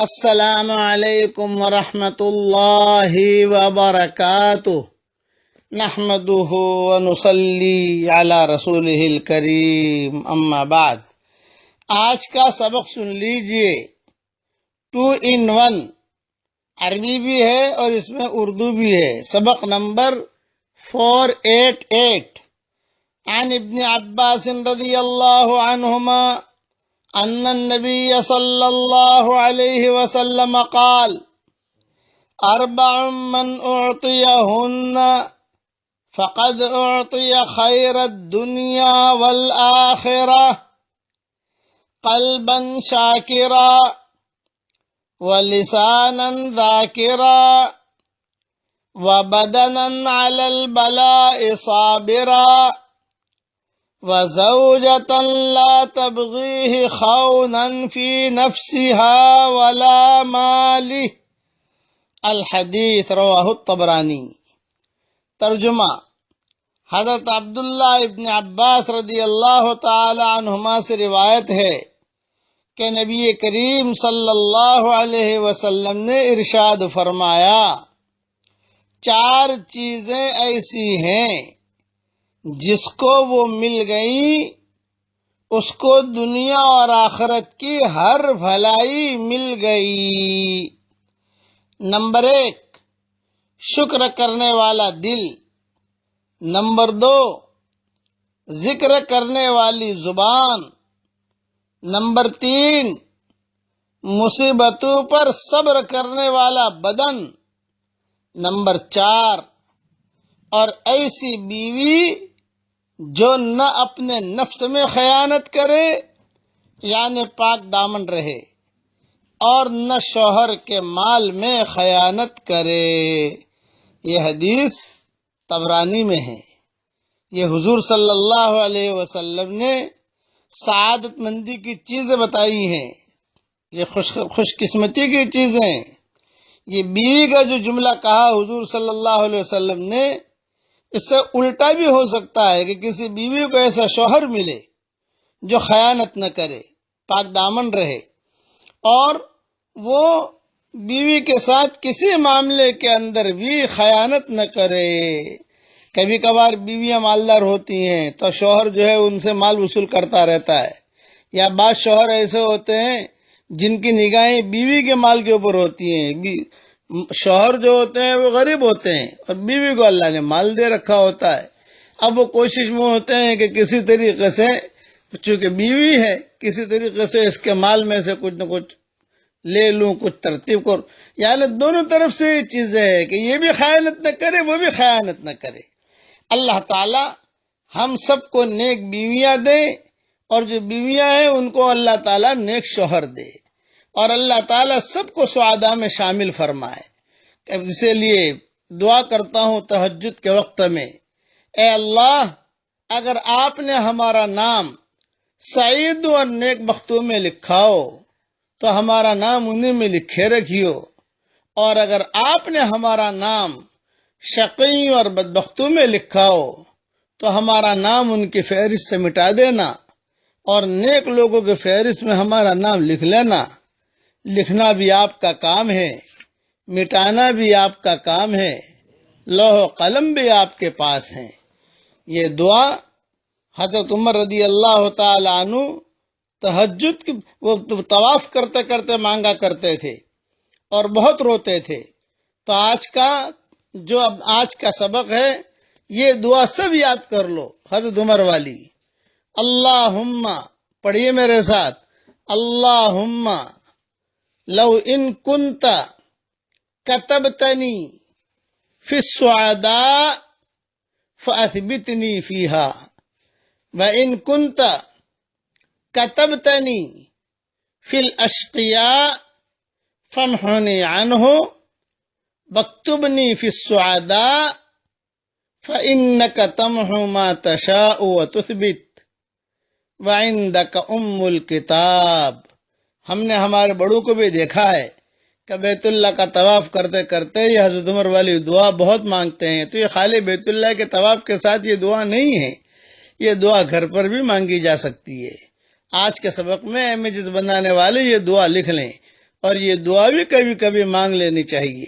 السلام علیکم ورحمۃ اللہ وبرکاتہ نحمده ونصلی علی رسولہ الکریم اما بعد۔ آج کا سبق سن لیجئے، 2 in 1 عربی بھی ہے اور اس میں اردو بھی ہے۔ سبق نمبر 488 عن ابن عباس رضی اللہ عنہما ان النبی صلی اللہ علیہ وسلم قال: 4 من اعطیہن فقد اعطی خیر الدنیا والآخرہ: قلبا شاکرا ولسانا ذاکرا وبدنا علی البلاء صابرا وزوجة لا تبغيه خونا في نفسها ولا ماله۔ الحدیث رواہ الطبرانی۔ ترجمہ: حضرت عبداللہ ابن عباس رضی اللہ تعالی عنہما سے روایت ہے کہ نبی کریم صلی اللہ علیہ وسلم نے ارشاد فرمایا: 4 چیزیں ایسی ہیں جس کو وہ مل گئی اس کو دنیا اور آخرت کی ہر بھلائی مل گئی۔ نمبر 1، شکر کرنے والا دل۔ نمبر 2، ذکر کرنے والی زبان۔ نمبر 3، مصیبتوں پر صبر کرنے والا بدن۔ نمبر 4، اور ایسی بیوی جو نہ اپنے نفس میں خیانت کرے یعنی پاک دامن رہے اور نہ شوہر کے مال میں خیانت کرے۔ یہ حدیث طبرانی میں ہے۔ یہ حضور صلی اللہ علیہ وسلم نے سعادت مندی کی چیزیں بتائی ہیں، یہ خوش قسمتی کی چیزیں۔ یہ بیوی کا جو جملہ کہا حضور صلی اللہ علیہ وسلم نے، اس سے الٹا بھی ہو سکتا ہے کہ کسی بیوی کو ایسا شوہر ملے جو خیانت نہ کرے، پاک دامن رہے اور وہ بیوی کے ساتھ کسی معاملے کے اندر بھی خیانت نہ کرے۔ کبھی کبھار بیویاں مالدار ہوتی ہیں تو شوہر جو ہے ان سے مال وصول کرتا رہتا ہے، یا بعض شوہر ایسے ہوتے ہیں جن کی نگاہیں بیوی کے مال کے اوپر ہوتی ہیں۔ شوہر جو ہوتے ہیں وہ غریب ہوتے ہیں اور بیوی کو اللہ نے مال دے رکھا ہوتا ہے۔ اب وہ کوشش میں ہوتے ہیں کہ کسی طریقے سے، چونکہ بیوی ہے، کسی طریقے سے اس کے مال میں سے کچھ نہ کچھ لے لوں، کچھ ترتیب کروں۔ یعنی دونوں طرف سے یہ چیزیں ہے کہ یہ بھی خیانت نہ کرے، وہ بھی خیانت نہ کرے۔ اللہ تعالی ہم سب کو نیک بیویاں دے، اور جو بیویاں ہیں ان کو اللہ تعالی نیک شوہر دے، اور اللہ تعالیٰ سب کو سعادہ میں شامل فرمائے۔ اسی لیے دعا کرتا ہوں تہجد کے وقت میں، اے اللہ، اگر آپ نے ہمارا نام سعید اور نیک بختوں میں لکھا ہو تو ہمارا نام انہیں میں لکھے رکھیو، اور اگر آپ نے ہمارا نام شقی اور بدبختوں میں لکھا ہو تو ہمارا نام ان کی فہرست سے مٹا دینا، اور نیک لوگوں کے فہرست میں ہمارا نام لکھ لینا۔ لکھنا بھی آپ کا کام ہے، مٹانا بھی آپ کا کام ہے، لوح و قلم بھی آپ کے پاس ہیں۔ یہ دعا حضرت عمر رضی اللہ تعالی عنہ تہجد وہ طواف کرتے کرتے مانگا کرتے تھے اور بہت روتے تھے۔ تو آج کا سبق ہے، یہ دعا سب یاد کر لو، حضرت عمر والی۔ اللہم، پڑھیے میرے ساتھ، اللہم لو ان کنت کتبتنی فی السعداء فاثبتنی فیہا، وان کنت کتبتنی فی الاشقیاء فامحنی عنہ، واکتبنی فی السعداء فانک تمحو ما تشاء وتثبت وعندک الکتاب۔ ہم نے ہمارے بڑوں کو بھی دیکھا ہے کہ بیت اللہ کا طواف کرتے کرتے یہ حضرت عمر والی دعا بہت مانگتے ہیں۔ تو یہ خالی بیت اللہ کے طواف کے ساتھ یہ دعا نہیں ہے، یہ دعا گھر پر بھی مانگی جا سکتی ہے۔ آج کے سبق میں امیجز بنانے والے یہ دعا لکھ لیں، اور یہ دعا بھی کبھی کبھی مانگ لینی چاہیے۔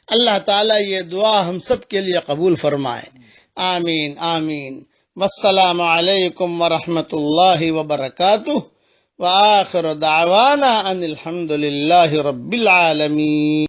اللہ تعالیٰ یہ دعا ہم سب کے لیے قبول فرمائے، آمین آمین۔ والسلام علیکم ورحمۃ اللہ وبرکاتہ، وآخر دعوانا ان الحمد للہ رب العالمین۔